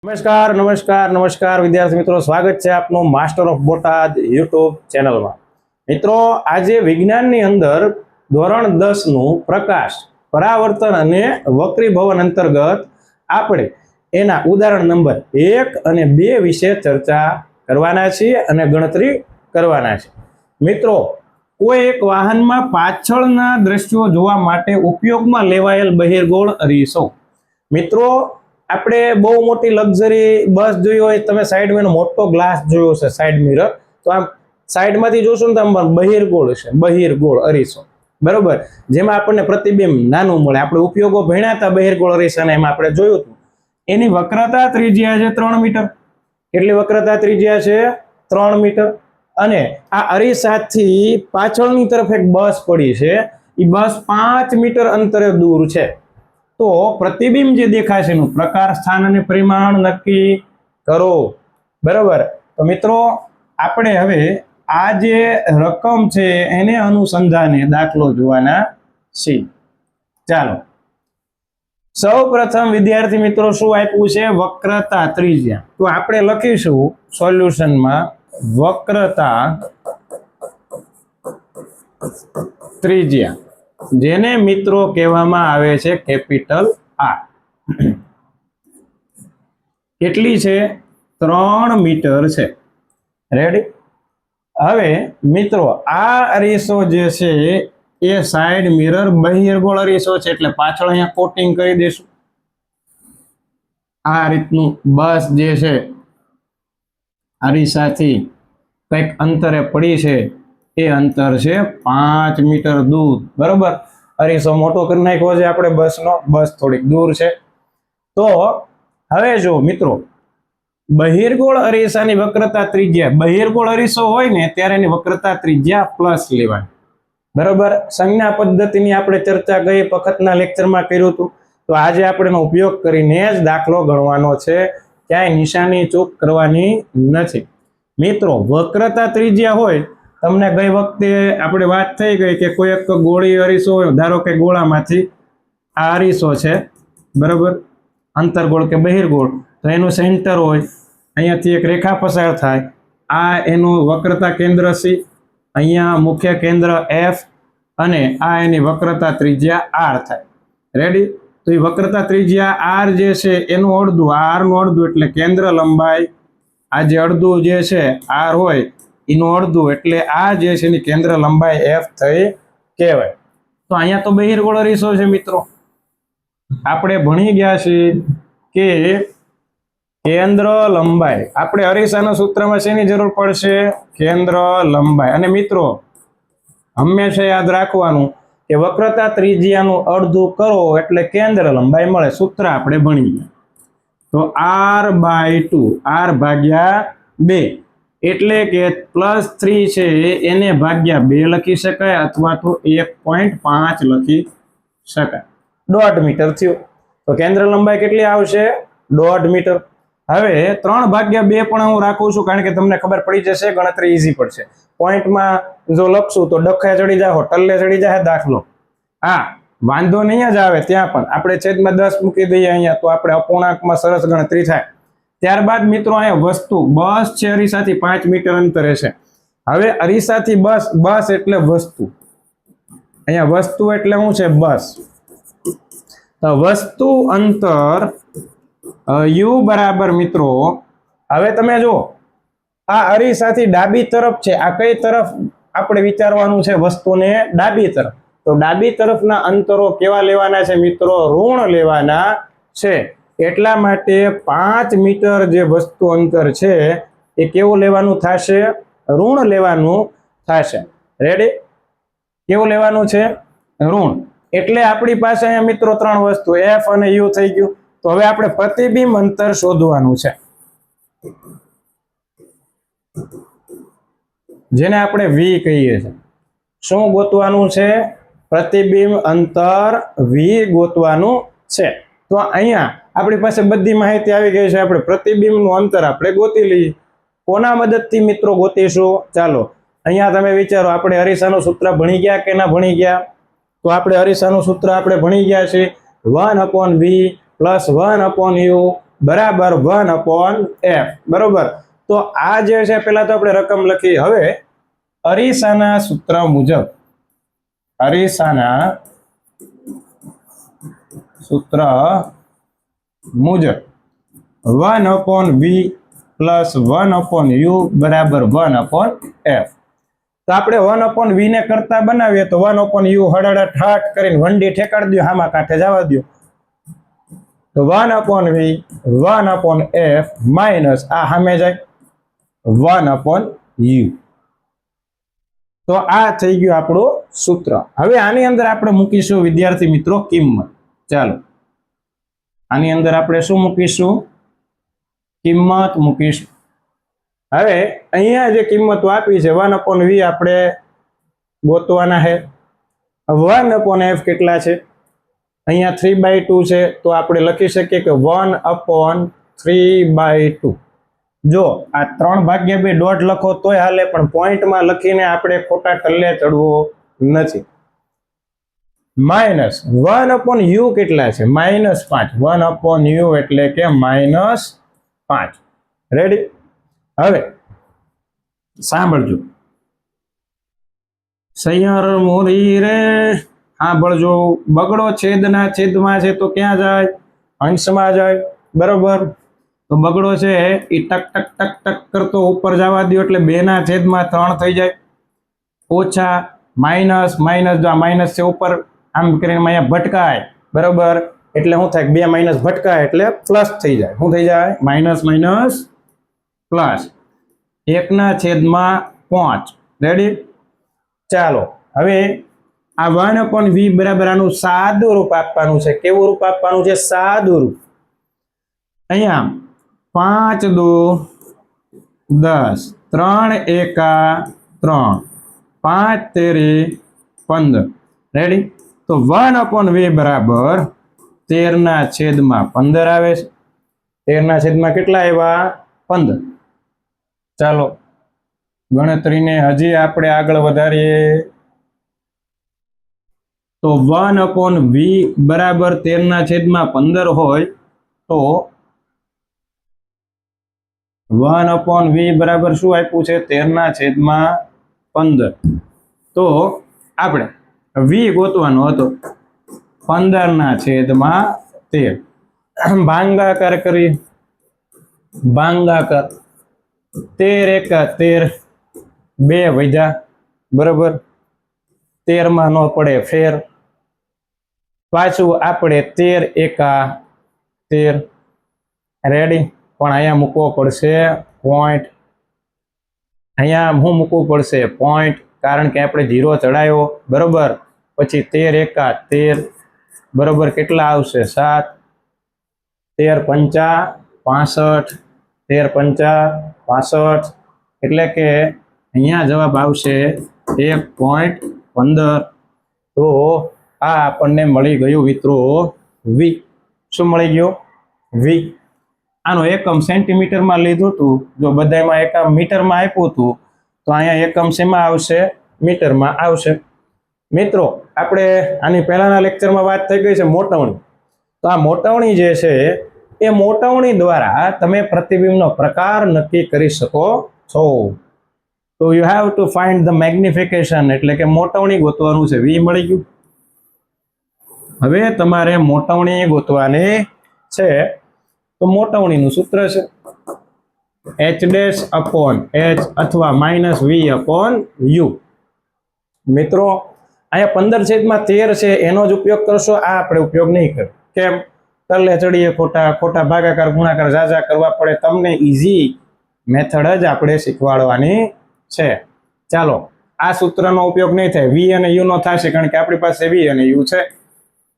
નમસ્કાર નમસ્કાર નમસ્કાર વિદ્યાર્થી મિત્રો, સ્વાગત છે આપનું માસ્ટર ઓફ બોટાદ યુટ્યુબ ચેનલમાં। મિત્રો, આજે વિજ્ઞાનની અંદર ધોરણ 10 નું પ્રકાશ, પરાવર્તન અને વક્રીભવન અંતર્ગત આપણે એના ઉદાહરણ નંબર 1 અને 2 વિશે ચર્ચા કરવાના છીએ અને ગણતરી કરવાના છે। મિત્રો, કોઈ એક વાહનમાં પાછળના દ્રશ્યો જોવા માટે ઉપયોગમાં લેવાયેલ બહિર્ગોળ અરીસો। મિત્રો, આપણે બહુ મોટી લક્ઝરી બસ જોઈ હોય, તમે સાઈડમાં મોટો ગ્લાસ જોયો છે, સાઈડ મિરર, તો આમ સાઈડમાંથી જોશો ને તો બહિર્ગોળ છે, બહિર્ગોળ અરીસો, બરોબર, જેમાં આપણને પ્રતિબિંબ નાનું મળે। આપણે ઉપયોગો ભણ્યા હતા બહિર્ગોળ અરીસાના, એમાં આપણે જોયું હતું એની વક્રતા ત્રિજ્યા છે 3 મીટર। કેટલી વક્રતા ત્રિજ્યા છે? 3 મીટર। અને આ અરીસાથી પાછળની તરફ એક બસ પડી છે, એ બસ 5 મીટર અંતરે દૂર છે। તો પ્રતિબિંબ જે દેખાશે એનું પ્રકાર, સ્થાન અને પરિમાણ નક્કી કરો, બરાબર। તો મિત્રો, આપણે હવે આ જે રકમ છે એને અનુસંધાને દાખલો જોવાના છીએ। ચાલો, સૌ પ્રથમ વિદ્યાર્થી મિત્રો શું આપ્યું છે? વક્રતા ત્રિજ્યા। તો આપણે લખીશું સોલ્યુશનમાં વક્રતા ત્રિજ્યા, જેને મિત્રો કહેવામાં આવે છે કેપિટલ આર। કેટલી છે? 3 મીટર છે। રેડી? હવે મિત્રો, આ અરીસો જે છે એ સાઈડ મિરર બહિર્ગોળ અરીસો છે, એટલે પાછળ અહીંયા કોટિંગ કરી દઈશું। આ રીતનું બસ જે છે અરીસાથી કંઈક અંતરે પડી છે, એ અંતર છે 5 મીટર દૂર, બરોબર। અરીસો મોટો કરી નાખ્યો છે આપણે બસનો, બસ થોડીક દૂર છે। તો હવે જો મિત્રો, બહિર્ગોળ અરીસાની વક્રતા ત્રિજ્યા, બહિર્ગોળ અરીસો હોય ને ત્યારે એની વક્રતા ત્રિજ્યા પ્લસ લેવાની, બરોબર। સંજ્ઞા પદ્ધતિની આપણે ચર્ચા ગઈ વખતના લેક્ચરમાં કર્યું હતું, તો આજે આપણે એનો ઉપયોગ કરીને જ દાખલો ગણવાનો છે, ક્યાંય નિશાની ચૂક કરવાની નથી। મિત્રો, વક્રતા ત્રિજ્યા હોય, તમને ગઈ વખતે આપણે વાત થઈ ગઈ કે કોઈ એક ગોળી અરીસો હોય, ધારો કે ગોળામાંથી આ અરીસો છે, બરોબર, અંતરગોળ કે બહિર્ગોળ, તો એનું સેન્ટર હોય, અહીંયાથી એક રેખા પસાર થાય, આ એનું વક્રતા કેન્દ્ર સી, અહીંયા મુખ્ય કેન્દ્ર એફ, અને આ એની વક્રતા ત્રિજ્યા આર થાય। રેડી? તો એ વક્રતા ત્રિજ્યા આર જે છે એનું અડધું, આર નું અડધું એટલે કેન્દ્ર લંબાઈ, આ જે અડધું જે છે આર હોય એનું અડધું એટલે આ જે છે એની કેન્દ્ર લંબાઈ એફ થઈ કહેવાય। તો અહીંયા તો બહિર્ગોળ અરીસો છે મિત્રો, આપણે ભણી ગયા છીએ કે કેન્દ્ર લંબાઈ, આપણે અરીસાના સૂત્રમાં શેની જરૂર પડશે? કેન્દ્ર લંબાઈ। અને મિત્રો, હંમેશા યાદ રાખવાનું કે વક્રતા ત્રિજ્યાનું અડધું કરો એટલે કેન્દ્ર લંબાઈ મળે, સૂત્ર આપણે ભણી ગયા। તો r/2, r ભાગ્યા 2, એટલે કે +3 છે એને ભાગ્યા 2 લખી શકાય, અથવા તો 1.5 લખી શકાય। 1.5 મીટર થયું। તો કેન્દ્ર લંબાઈ કેટલી આવશે? 1.5 મીટર। હવે 3/2 પણ હું રાખું છું, કારણ કે તમને ખબર પડી જશે, ગણતરી ઈઝી પડશે। પોઈન્ટમાં જો લખશું તો ડખે ચડી જાઓ, ટલ્લે ચડી જાય દાખલો, હા વાંધો નહીં જ આવે। ત્યાં પણ આપણે છેદમાં 10 મૂકી દઈએ અહીંયા, તો આપણે અપૂર્ણાંકમાં સરસ ગણતરી થાય। ત્યારબાદ મિત્રો, અહીંયા વસ્તુ, બસ છે અરીસાથી 5 મીટર અંતરે છે। હવે અરીસાથી બસ, બસ એટલે વસ્તુ, અહીંયા વસ્તુ એટલે શું છે? બસ। તો વસ્તુ અંતર યુ બરાબર મિત્રો, હવે તમે જો આ અરીસાથી ડાબી તરફ છે, આ કઈ તરફ આપણે વિચારવાનું છે? વસ્તુને ડાબી તરફ। તો ડાબી તરફના અંતરો કેવા લેવાના છે મિત્રો? ઋણ લેવાના છે। એટલા માટે 5 મીટર જે વસ્તુ અંતર છે એ કેવું લેવાનું થશે? ઋણ લેવાનું થશે। રેડી? કેવું લેવાનું છે? ઋણ। એટલે આપણી પાસે અહીંયા મિત્રો 3 વસ્તુ એફ અને યુ થઈ ગયું। તો હવે આપણે પ્રતિબિંબ અંતર શોધવાનું છે, જેને આપણે વી કહીએ છીએ। શું ગોતવાનું છે? પ્રતિબિંબ અંતર વી ગોતવાનું છે। તો અહીંયા આપણી પાસે બધી માહિતી આવી ગઈ છે, આપણે પ્રતિબિંબનું અંતર આપણે ગોતી લઈએ। કોના મદદથી મિત્રો ગોતીશું? ચાલો, અહીંયા તમે વિચારો, આપણે અરીસાનું સૂત્ર ભણી ગયા કે ના ભણી ગયા? તો આપણે અરીસાનું સૂત્ર આપણે ભણી ગયા છે, 1/v + 1/u બરાબર 1/f બરોબર. તો આ જે છે પેલા તો આપણે રકમ લખી. હવે અરીસાના સૂત્ર મુજબ અરીસાના સૂત્ર મુજબ 1/v પ્લસ 1/u બરાબર 1/f. તો આપણે 1/v ને કરતા બનાવીએ તો 1/u હળહળ કરીને વંડી ઠેકાડી દો, હામાં કાંઠે જવા દો. તો 1/v 1/f માઇનસ આ સામે જાય 1/u. તો આ થઈ ગયું આપણું સૂત્ર. હવે આની અંદર આપણે મૂકીશું વિદ્યાર્થી મિત્રો કિંમત. ચાલો આની અંદર આપણે શું મૂકીશું? કિંમત મૂકીશું. હવે અહીંયા જે કિંમતો આપી છે 1/v આપણે ગોતવાના છે. 1/f કેટલા છે? અહીંયા 3/2 છે, તો આપણે લખી શકીએ કે 1/3/2. જો આ 3/2 ડોટ લખો તોય હાલે, પણ પોઈન્ટમાં લખીને આપણે ખોટા ટલ્લે ચડવો નથી. માઇનસ 1/u કેટલા છે? -5. 1/u એટલે કે -5. રેડી? હવે સાંભળજો સૈયર મોરી રે, સાંભળજો. બગડો છેદના છેદમાં છે તો ક્યાં જાય? અંશમાં જાય બરોબર. તો બગડો છે એ ટક ટક ટક ટક કરતો ઉપર જવા દો એટલે 2/3 થઈ જાય. ઓછા માઇનસ માઇનસ, જો આ માઇનસ છે ઉપર આમ કરીને અહીંયા ભટકાય બરોબર, એટલે શું થાય? 2 માઇનસ ભટકાય એટલે પ્લસ થઈ જાય. શું થઈ જાય? Minus minus plus 1/5. રેડી? ચાલો હવે આ 1/v બરાબર આનું સાદું રૂપ આપવાનું છે. કેવું રૂપ આપવાનું છે? સાદું રૂપ. અહીંયા 5 × 2 = 10, 3 × 1 = 3, 5 × 3 = 15. રેડી? તો 1/v બરાબર 13/15 આવે છે. 13/15 કેટલા આવ્યા? 15. ચાલો ગણતરીને હજી આપણે આગળ વધારીએ. તો 1/v બરાબર 13/15 હોય તો 1/v બરાબર શું આપ્યું છે? 13/15. તો આપણે v ગોતવાનો હતો. 15/13 ભાંગાકાર કરીએ. ભાંગાકાર 13 × 13 2 વધ્યા બરોબર. 13 માં ન પડે ફેર. પાછું આપણે 13 × 13. રેડી? પણ અહીંયા મૂકવો પડશે પોઈન્ટ. અહીંયા શું મૂકવું પડશે? પોઈન્ટ. કારણ કે આપણે 0 ચડાયો બરોબર. પછી 13 × 13 બરોબર કેટલા આવશે? 7. 13 × 5 = 65. 13 × 5 = 65 એટલે કે અહીંયા જવાબ આવશે 1.15. તો આ આપણને મળી ગયું મિત્રો v. શું મળી ગયું? v. આનો એકમ સેન્ટીમીટરમાં લીધું હતું. જો બધામાં એકમ મીટરમાં આપ્યું હતું તો અહીંયા એકમ શેમાં આવશે? મીટરમાં આવશે. મિત્રો આપણે આની પહેલાના લેક્ચરમાં વાત થઈ ગઈ છે મોટવણી. તો આ મોટવણી જે છે એ મોટવણી દ્વારા તમે પ્રતિબિંબનો પ્રકાર નક્કી કરી શકો છો. તો you have to find the magnification, એટલે કે મોટવણી ગોતવાનું છે. v મળી ગયું. હવે તમારે મોટવણી ગોતવાની છે. તો મોટવણીનું સૂત્ર છે h' h અથવા -v/u. મિત્રો અહીંયા 15/13 છે એનો જ ઉપયોગ કરશો. આ આપણે ઉપયોગ નહીં કરો. કેમ? તલ્લે ચડીએ ખોટા ભાગાકાર ગુણાકાર ઝાઝા કરવા પડે. તમને ઈઝી મેથડ જ આપણે શીખવાડવાની છે. ચાલો આ સૂત્રનો ઉપયોગ નહીં થાય. v અને u નો થશે કારણ કે આપણી પાસે v અને u છે.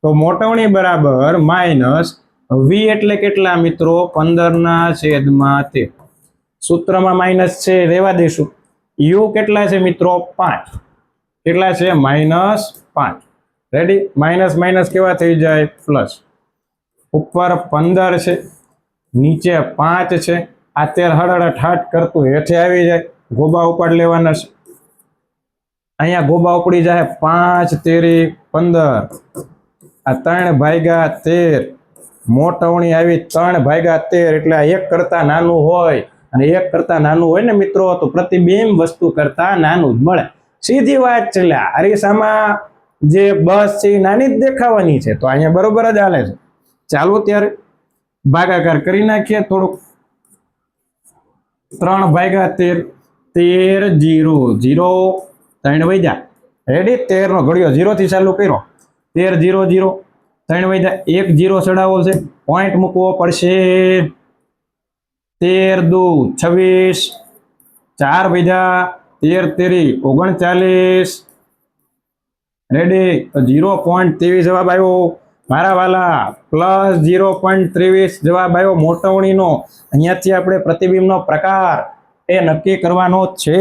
તો મોટવણી બરાબર -v એટલે કેટલા મિત્રો? 15/13. સૂત્રમાં માઇનસ છે, રહેવા દઈશું. u કેટલા છે મિત્રો? 5. કેટલા છે? -5. રેડી? માઇનસ માઇનસ કેવા થઈ જાય? પ્લસ. ઉપર 15 છે, નીચે 5 છે. આ 13 હળહળ ઠાઠ કરતું હેઠે આવી જાય. ગોબા ઉપાડ લેવાના છે. અહીંયા ગોબા ઉપડી જાય. 5 × 13 = 15. આ 3/13 મોટવણી આવી 3/13 એટલે આ 1 કરતા નાનું હોય અને 1 કરતા નાનું હોય ને મિત્રો તો પ્રતિબિંબ વસ્તુ કરતા નાનું જ મળે. સીધી વાત છે. અરીસામાં જે બસ છે એ નાની જ દેખાવાની છે તો અહીંયા બરોબર જ હાલે છે. ચાલો ત્યારે ભાગાકાર કરી નાખીએ થોડુંક. 3/13 13 0 0 3 વૈજા રેડી. 13 નો ઘડિયો 0 થી ચાલુ કર્યો 13 0 0 3 વૈજા 1 0 ચડાવો છે પોઈન્ટ મૂકવો પડશે. 13 2 26 4 વૈજા 13 તેરી 39 રેડી. 0.23 જવાબ આવ્યો મારા વાલા પ્લસ 0.23 જવાબ આવ્યો મોટવણીનો. અહીંયાથી આપણે પ્રતિબિંબનો પ્રકાર એ નક્કી કરવાનો છે.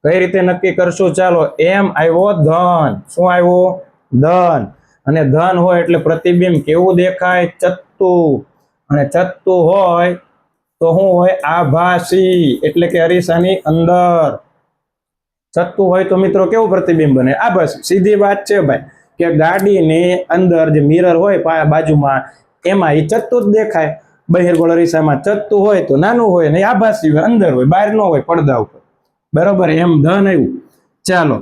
કઈ રીતે નક્કી કરશું? ચાલો એમ આવ્યો ધન. શું આવ્યો? ધન. અને ધન હોય એટલે પ્રતિબિંબ કેવું દેખાય? ચત્તું. અને ચત્તું હોય તો શું હોય? આભાસી. એટલે કે અરીસાની અંદર ચત્તું હોય તો મિત્રો કેવું પ્રતિબિંબ બને? આભાસી. સીધી વાત છે ભાઈ કે ગાડીની અંદર જે મિરર હોય બાજુમાં એમાં એ ચત્તું જ દેખાય. બહિર્ગોળ અરીસામાં ચત્તું હોય તો નાનું હોય ને આભાસી હોય, અંદર હોય, બહાર ન હોય પડદા ઉપર. બરોબર. એમ ધન આવ્યું. ચાલો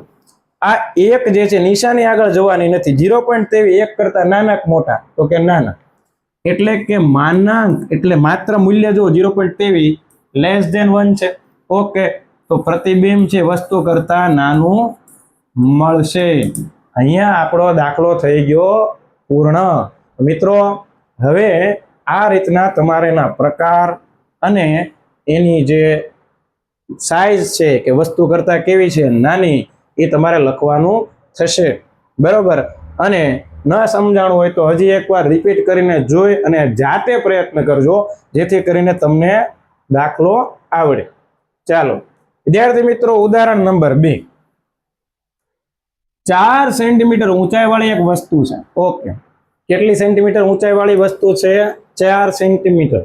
આ એક જે છે નિશાની આગળ જવાની નથી. 0.23 1 કરતા નાના કે મોટા? તો કે નાના. એટલે કે માનાંક એટલે માત્ર મૂલ્ય જો 0.23 લેસ ધેન 1 છે. ઓકે. તો પ્રતિબિંબ છે વસ્તુ કરતા નાનું મળશે. અહીંયા આપણો દાખલો થઈ ગયો પૂર્ણ. મિત્રો હવે આ રીતના તમારેના પ્રકાર અને એની જે સાઈઝ છે કે વસ્તુ કરતા કેવી છે નાની એ તમારે લખવાનું થશે. બરોબર. અને ન સમજાણું હોય તો હજી એકવાર રિપીટ કરીને જોઈ અને જાતે પ્રયત્ન કરજો જેથી કરીને તમને દાખલો આવડે. ચાલો વિદ્યાર્થી મિત્રો ઉદાહરણ નંબર 2. 4 સેન્ટીમીટર ઊંચાઈ વાળી એક વસ્તુ છે. ઓકે. કેટલી સેન્ટીમીટર ઊંચાઈ વાળી વસ્તુ છે? 4 સેન્ટીમીટર.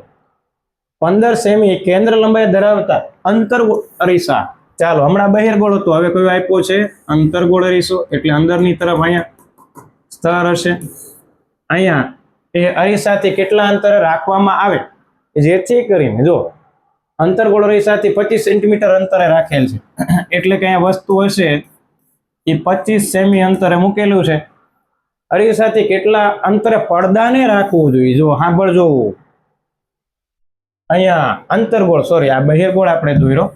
15 સેમી કેન્દ્ર લંબાઈ ધરાવતા અંતર્ગોળ અરીસા. ચાલો હમણાં બહિર્ગોળ હતો, હવે કયો આપ્યો છે? અંતર્ગોળ અરીસો. એટલે અંદરની તરફ અહીંયા સ્તર હશે. અહીંયા એ અરીસાથી કેટલા અંતરે રાખવામાં આવે જેથી કરીને જો અંતર્ગોળ અરીસાથી 25 સેન્ટીમીટર અંતરે રાખેલ છે એટલે કે અહીંયા વસ્તુ હશે એ 25 સેમી અંતરે મૂકેલું છે. અરીસાથી કેટલા અંતરે પડદાને રાખવું જોઈએ? જો સાંભળજો. અહીંયા અંતર્ગોળ સોરી આ બહિર્ગોળ આપણે દોર્યો.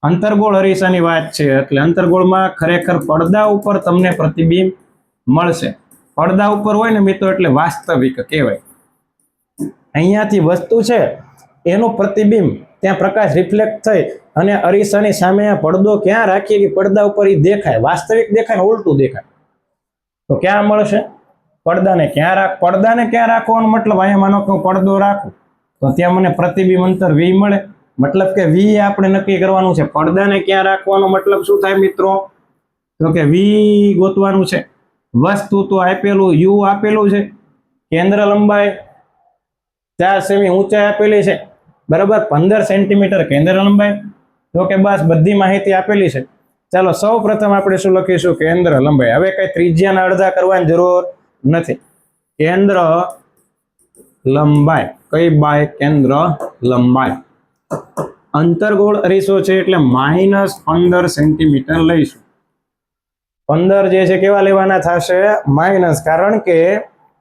અંતર્ગોળ અરીસાની વાત છે એટલે અંતર્ગોળમાં ખરેખર પડદા ઉપર તમને પ્રતિબિંબ મળશે. પડદા ઉપર હોય ને મિત્રો એટલે વાસ્તવિક કહેવાય. અહીંયાથી વસ્તુ છે એનું પ્રતિબિંબ ત્યાં પ્રકાશ રિફ્લેક્ટ થઈ અને અરીસાની સામે પડદો ક્યાં રાખીએ કે પડદા ઉપર એ દેખાય, વાસ્તવિક દેખાય ને ઉલટું દેખાય. તો ક્યાં મળશે? પડદાને ક્યાં રાખવાનો મતલબ અહીંયા માનો કે હું પડદો રાખું તો ત્યાં મને પ્રતિબિંબ અંતર v મળે. મતલબ કે v આપણે નક્કી કરવાનું છે. પડદાને ક્યાં રાખવાનો મતલબ શું થાય મિત્રો? તો કે v ગોતવાનું છે. વસ્તુ તો આપેલું u આપેલું છે, કેન્દ્ર લંબાઈ 4 સેમી ઊંચાઈ આપેલી છે. બરાબર. 15 સેન્ટીમીટર કેન્દ્ર લંબાઈ. તો કે બસ બધી માહિતી આપેલી છે. ચાલો સૌ પ્રથમ આપણે શું લખીશું? કેન્દ્ર લંબાઈ. હવે કઈ ત્રિજ્યાના અડધા કરવાની જરૂર નથી. કેન્દ્ર લંબાઈ કઈ બાય? કેન્દ્ર લંબાઈ. અંતર્ગોળ અરીસો છે એટલે -15 સેન્ટીમીટર લઈશું. 15 જે છે કેવા લેવાના થશે? માઇનસ. કારણ કે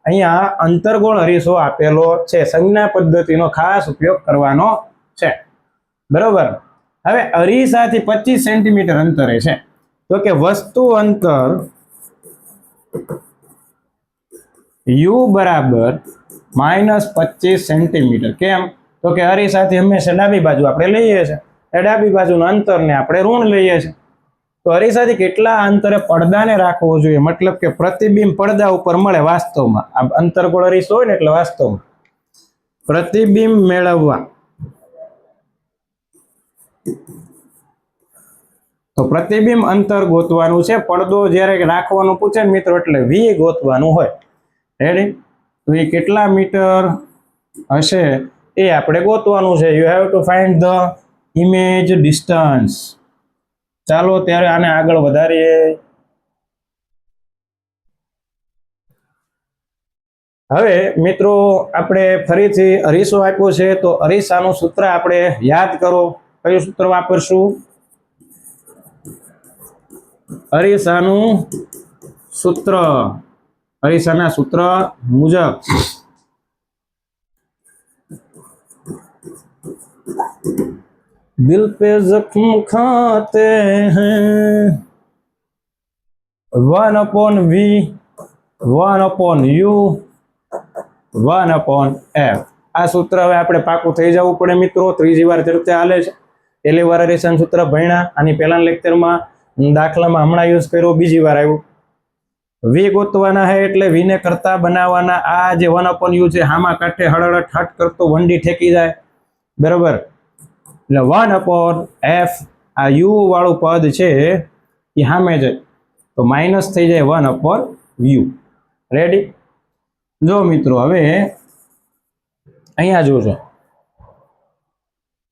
અહીંયા અંતર્ગોળ અરીસો આપેલો છે. સંજ્ઞા પદ્ધતિનો ખાસ ઉપયોગ કરવાનો છે. બરોબર. હવે અરીસાથી 25 સેન્ટીમીટર અંતરે છે તો કે વસ્તુ અંતર u બરાબર -25 સેન્ટીમીટર. કેમ? તો કે અરીસાથી હંમેશા ડાબી બાજુ આપણે લઈએ છીએ. ડાબી બાજુના અંતરને આપણે ઋણ લઈએ છીએ. તો અરીસાથી કેટલા અંતરે પડદાને રાખવો જોઈએ? મતલબ કે પ્રતિબિંબ પડદા ઉપર મળે વાસ્તવમાં. આ અંતર્ગોળ અરીસો હોય ને એટલે વાસ્તવમાં પ્રતિબિંબ મેળવવા તો પ્રતિબિંબ અંતર ગોતવાનું છે. પડદો જ્યારે રાખવાનું પૂછે ને મિત્રો એટલે v ગોતવાનું હોય. રેડી? તો એ કેટલા મીટર હશે એ આપણે ગોતવાનું છે. You have to find the image distance. ચાલો ત્યારે આને આગળ વધારીએ. હવે મિત્રો આપણે ફરીથી અરીસો આપ્યો છે તો અરીસાનું સૂત્ર આપણે યાદ કરો. કયું સૂત્ર વાપરશું? અરીસાનું સૂત્ર. અરીસાના સૂત્ર મુજબ દિલ पे जख्म खाते हैं 1/v 1/u 1/f. આ સૂત્ર હવે આપણે પાકું થઈ જવું પડે મિત્રો. ત્રીજી વાર ચર્ચા હાલે છે. પહેલી વાર અરીસાનું સૂત્ર ભણ્યા, આની પહેલાના લેક્ચરમાં દાખલામાં હમણાં યુઝ કર્યો, બીજી વાર આવ્યું. વી ગોતવાના છે એટલે વીને કરતા બનાવવાના. આ જે 1/u છે હામાં કાંઠે હળહળ હટ કરતો વંડી ઠેકી જાય, બરોબર. એટલે 1/f આ u વાળું પદ છે એ સામે જાય તો માઇનસ થઈ જાય 1/u. રેડી? જો મિત્રો હવે અહીંયા જોજો,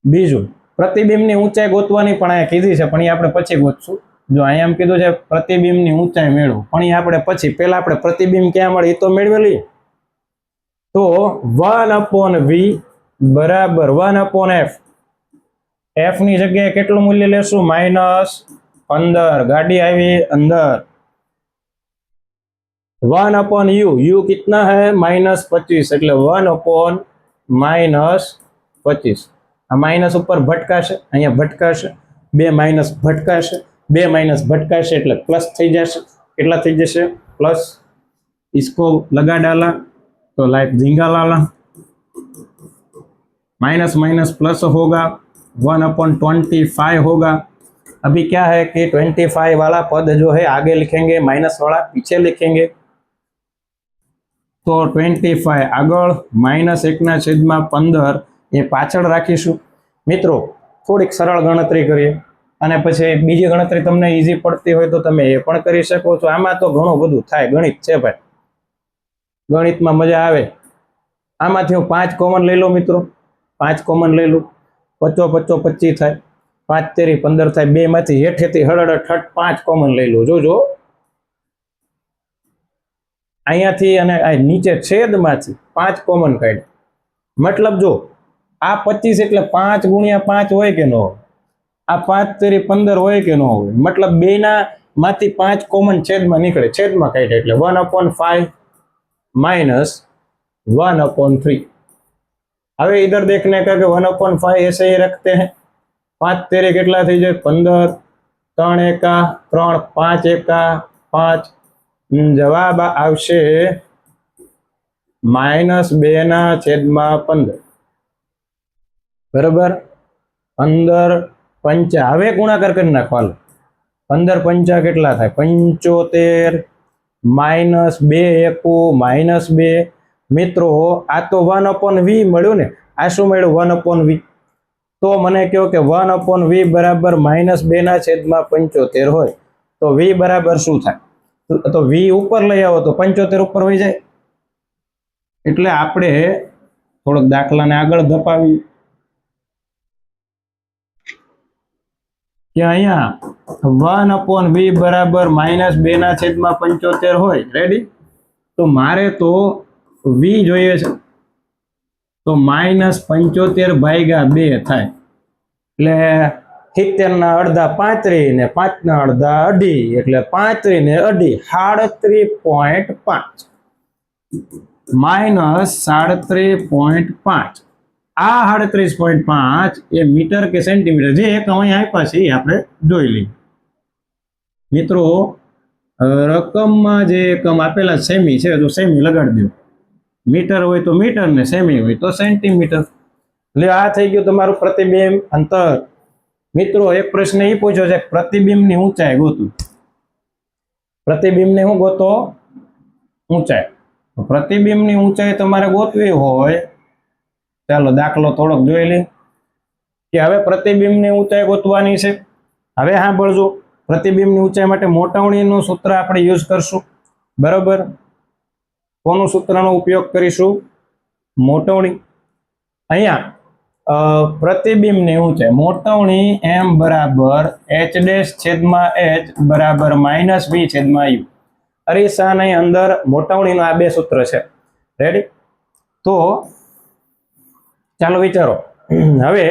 બીજું પ્રતિબિંબની ઊંચાઈ ગોતવાની પણ અહીંયા કીધી છે, પણ એ આપણે પછી ગોતશું. જો અહીંયા એમ કીધું છે પ્રતિબિંબની ઊંચાઈ મેળવો, પણ એ આપણે પછી, પહેલા આપણે પ્રતિબિંબ ક્યાં મળે એ તો મેળવેલી. તો 1/v બરાબર 1/f. f ની જગ્યાએ કેટલું મૂલ્ય લેશું? -15. गाड़ी आई अंदर. 1/u. u कितना है? -25. એટલે 1/-25. આ માઇનસ ઉપર ભટકાશે, અહીંયા ભટકાશે, 2 માઇનસ ભટકાશે, 2 માઇનસ ભટકાશે એટલે પ્લસ થઈ જશે. કેટલા થઈ જશે? प्लस. इसको लगा डाला तो लाइफ झींगा लाला. माइनस माइनस प्लस होगा, 1/25 होगा. अभी क्या है कि 25 वाला पद जो है आगे लिखेंगे, माइनस वाला पीछे लिखेंगे. तो 25 આગળ, -1/15 એ પાછળ રાખીશું. મિત્રો થોડીક સરળ ગણતરી કરીએ અને પછી બીજી ગણતરી તમને ઈઝી પડતી હોય તો તમે એ પણ કરી શકો છો. આમાં તો ઘણું બધું થાય, ગણિત છે ભાઈ, ગણિતમાં મજા આવે. આમાંથી હું 5 કોમન લઈ લઉં મિત્રો, 5 કોમન લઈ લઉં. 5 5 25 થાય, 5 તેરી 15 થાય. 2 માંથી હેઠેથી હળહળ 5 કોમન લઈ લો. જોજો અહીંયાથી અને આ નીચે છેદમાંથી 5 કોમન કાઢ્યા. મતલબ જો આ 25 એટલે 5 × 5 હોય કે ન હોય? આ 5 તેરી 15 હોય કે ન હોય? મતલબ બેના માંથી 5 કોમન છેદમાં નીકળે, છેદમાં કાઢ્યા એટલે 1/5 - 1/3. હવે इधर देखने का कि 1/5 ऐसे ही रखते हैं. 5 तेरे કેટલા થઈ જાય? 15. 3 એકા 3, 5 એકા 5. જવાબ આવશે -2/15. બરાબર? 15 5. હવે ગુણાકાર કરી નાખો. 15 5 કેટલા થાય? 75. -2 એકુ -2. મિત્રો આ તો 1/v મળ્યું ને. આ શું મળ્યું? 1/v. તો મને કહો કે 1/v બરાબર -2/75 હોય તો v બરાબર શું થાય? તો v ઉપર લઈ આવો તો 75 ઉપર વહી જાય. એટલે આપણે થોડોક દાખલાને આગળ ધપાવી કે અહીંયા 1/v બરાબર -2/75 હોય. રેડી? તો મારે તો v જોઈએ છે તો -75/2 થાય. એટલે 70 ના અડધા 35 ને 5 ના અડધા 2.5 એટલે 35 ને 2.5 -37.5. આ 37.5 એ મીટર કે સેન્ટીમીટર જે એકમ અહીં આપ્યા છે એ આપણે જોઈ લઈએ. મિત્રો રકમમાં જે એકમ આપેલા સેમી છે તો સેમી લગાડી દો. મીટર હોય તો મીટર ને સેમી હોય તો સેન્ટીમીટર. એટલે આ થઈ ગયું તમારું પ્રતિબિંબ અંતર. મિત્રો એક પ્રશ્ન એ પૂછ્યો છે પ્રતિબિંબની ઊંચાઈ ગોતું. પ્રતિબિંબને શું ગોતો? ઊંચાઈ. પ્રતિબિંબની ઊંચાઈ તમારે ગોતવી હોય, ચાલો દાખલો થોડોક જોઈ લે કે હવે પ્રતિબિંબની ઊંચાઈ ગોતવાની છે. હવે સાંભળજો, પ્રતિબિંબની ઊંચાઈ માટે મોટવણીનું સૂત્ર આપણે યુઝ કરશું. બરાબર? કોનું સૂત્રનો ઉપયોગ કરીશું? મોટવણી. અહીંયા પ્રતિબિંબની ઊંચાઈ મોટવણી m બરાબર h' બરાબર -v/u. અરીસાની અંદર મોટવણીનું આ બે સૂત્ર છે. રેડી? તો ચાલો વિચારો. હવે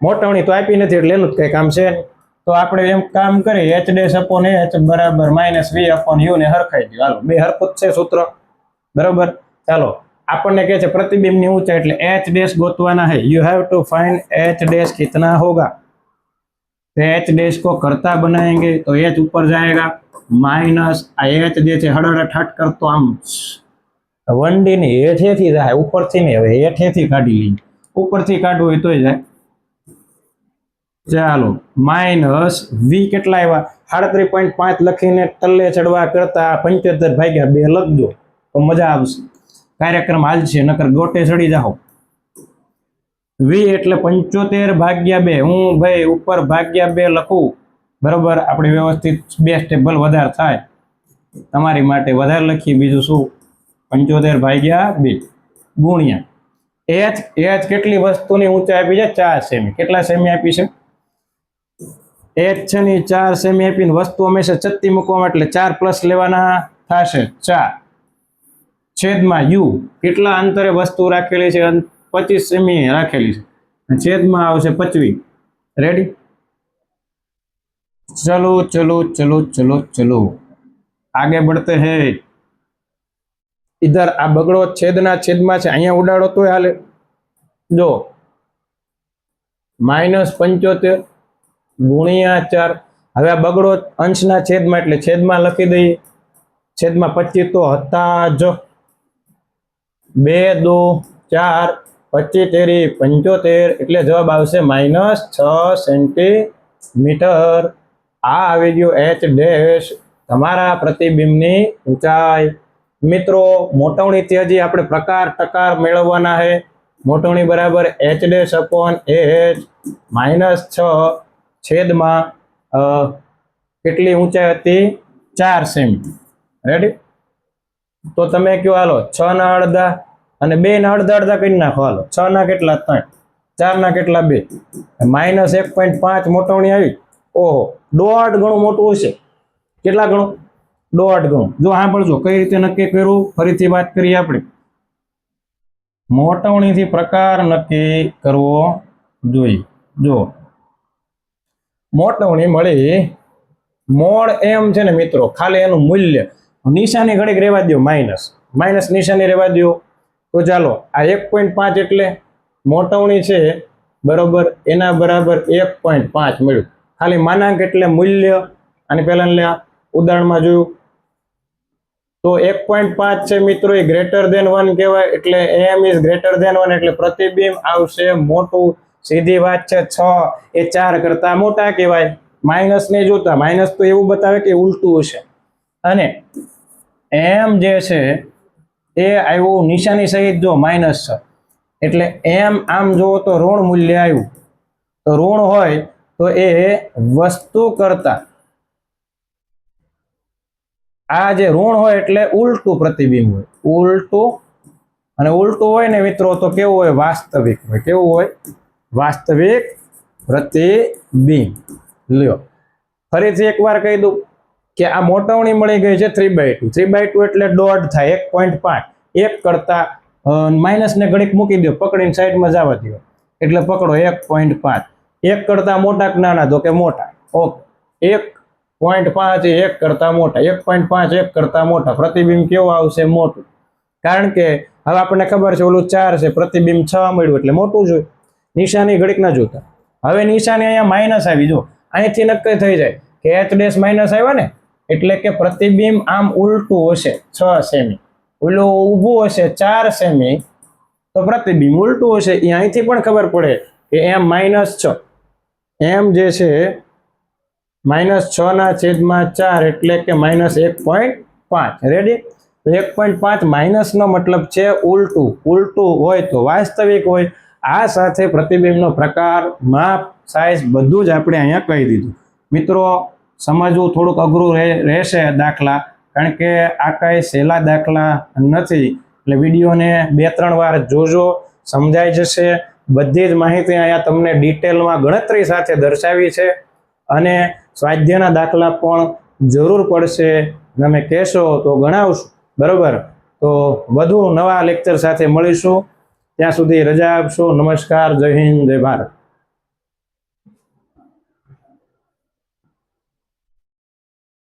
મોટવણી તો આપી નથી એટલે એનું જ કઈ કામ છે નહીં. તો આપણે એમ કામ કરીએ h ડેશ અપોન h બરાબર -v અપોન u ને હરખાઈ દો. હાલો, બે હરખું જ છે સૂત્ર, બરાબર. ચાલો, આપણને કહે છે प्रतिबिंब ની ऊंचाई એટલે h डैश गोतवाना है. You have to find h dash कितना होगा. तो h डैश को करता बनाएंगे तो h ऊपर जाएगा माइनस आ h जे છે હળહળ કરતો આમ 1d ની હેઠેથી જાય, ઉપરથી નહીં. હવે હેઠેથી કાઢી લઈએ, ઉપરથી કાઢવું હોય તોય જાય. ચાલો, માઇનસ v કેટલા આવ્યા 38.5 લખીને તલ્લે ચડવા કરતા 75/2 લખજો તો મજા આવશે, કાર્યક્રમ હાલશે. નકર ગોટે ચડી જાઓ. v એટલે 75/2. હું ભાઈ ઉપર -2 લખું, બરોબર. આપણે વ્યવસ્થિત બે સ્ટેબલ વધારે થાય તમારી માટે વધારે લખી. બીજું શું? 75/2 ગુણ્યા h કેટલી વસ્તુની ઊંચાઈ આપી છે? 4 સેમી. કેટલા સેમી આપી છે? h છે ને 4 સેમી આપીને વસ્તુ હંમેશા છત્તી મૂકવામાં એટલે 4 પ્લસ લેવાના થશે 4 છેદમાં u કેટલા અંતરે વસ્તુ રાખેલી છે? 25 સેમી રાખેલી છે, છેદમાં આવશે 25. રેડી? चलो चलो चलो चलो चलो आगे बढ़ते हैं. इधर आ बगड़ो छेदना छेदमा छे, अहींया उडाड़ो तो हाले. जो -75 गुणिया 4. हवे आ बगड़ो अंशना छेदमा એટલે છેદમાં લખી દઈએ. છેદમાં 25 તો હતા જ. 2 2 4 25 તેરી 75 એટલે જવાબ આવશે -6 સેન્ટીમીટર. આ આવી ગયો h ડેશ, તમારા પ્રતિબિંબની ઊંચાઈ. મિત્રો, મોટવણીથી હજી આપણે પ્રકાર ટકાર મેળવવાના છે. મોટવણી બરાબર h ડેશ અપોન h -6 છેદમાં કેટલી ઊંચાઈ હતી? 4 સેમી. રેડી? તો તમે કયો હાલો 6 ના અડધા અને 2 ના અડધા કરી નાખો. હાલો, 6 ના કેટલા? 3. 4 ના કેટલા? 2. -1.5 મોટવણી આવી. ઓહો, 1.5 ગણું મોટું હશે. કેટલા ગણું? 1.5 ગણું. જો સાંભળજો કઈ રીતે નક્કી કર્યું, ફરીથી વાત કરીએ આપણે. મોટવણીથી પ્રકાર નક્કી કરવો જોઈએ. જો મોટવણી મળી, મોડ એમ છે ને મિત્રો, ખાલી એનું મૂલ્ય નિશાની ઘડીક રહેવા દો, માઇનસ નિશાની રહેવા દો. તો ચાલો, આ 1.5 એટલે મોટવણી છે, બરોબર, એના બરાબર 1.5 મળ્યું. ખાલી માનાંક એટલે મૂલ્ય. અને પહેલા ઉદાહરણમાં જોયું તો 1.5 છે મિત્રો, એ ગ્રેટર ધેન 1 કહેવાય. એટલે m ઇઝ ગ્રેટર ધેન 1 એટલે પ્રતિબિંબ આવશે મોટું. સીધી વાત છે. 6 એ 4 કરતા મોટા કહેવાય. માઇનસ ને જોતા, માઇનસ તો એવું બતાવે કે ઉલટું હશે. અને m જે છે એ આવ્યું નિશાની સહિત, જો -6 એટલે m આમ જોવો તો ઋણ મૂલ્ય આવ્યું. તો ઋણ હોય તો એ વસ્તુ કરતા, આ જે ઋણ હોય એટલે ઉલટું પ્રતિબિંબ હોય. ઉલટું, અને ઉલટું હોય ને મિત્રો તો કેવું હોય? વાસ્તવિક હોય. કેવું હોય? વાસ્તવિક પ્રતિબિંબ. લ્યો, ફરીથી એકવાર કહી દઉં કે આ મોટવણી મળી ગઈ છે 3/2. 3/2 એટલે દોઢ થાય, 1.5. 1 કરતા માઇનસ ને ઘડીક મૂકી દો, પકડીને સાઈડમાં જવા દો એટલે પકડો 1.5. 1 કરતા મોટા કે નાના? તો કે મોટા. ઓકે, 1.5 1 કરતા મોટા. 1.5 1 કરતા મોટા. પ્રતિબિંબ કેવું આવશે? મોટું. કારણ કે હવે આપણને ખબર છે ઓલું 4 છે, પ્રતિબિંબ 6 મળ્યું એટલે મોટું જ હોય. નિશાની ઘડીક ના જોતા. હવે નિશાની અહીંયા માઇનસ આવી. જો અહીંથી નક્કી થઈ જાય કે h ડેશ માઇનસ આવ્યા ને, એટલે કે પ્રતિબિંબ આમ ઉલટું હશે 6 સેમી. ઓલું ઊભું હશે 4 સેમી, તો પ્રતિબિંબ ઉલટું હશે. એ અહીંથી પણ ખબર પડે કે m -6. m જે છે -6 ના છેદમાં 4 એટલે કે -1.5. રેડી? 1.5 માઇનસ નો મતલબ છે ઉલટું. ઉલટું હોય તો વાસ્તવિક હોય. આ સાથે પ્રતિબિંબનો પ્રકાર, માપ, સાઇઝ બધું જ આપણે અહીંયા કહી દીધું. મિત્રો, સમજવું થોડુંક અઘરું રહેશે દાખલા, કારણ કે આ કાંઈ સહેલા દાખલા નથી. એટલે વિડીયોને 2-3 વાર જોજો, સમજાઈ જશે. બધી જ માહિતી અહીંયા તમને ડિટેલમાં ગણતરી સાથે દર્શાવી છે. અને સ્વાધ્યાયના દાખલા પણ જરૂર પડશે, તમે કહેશો તો ગણાવશું, બરોબર. તો વધુ નવા લેક્ચર સાથે મળીશું. ત્યાં સુધી રજા આપશો. નમસ્કાર. જય હિન્દ, જય ભારત.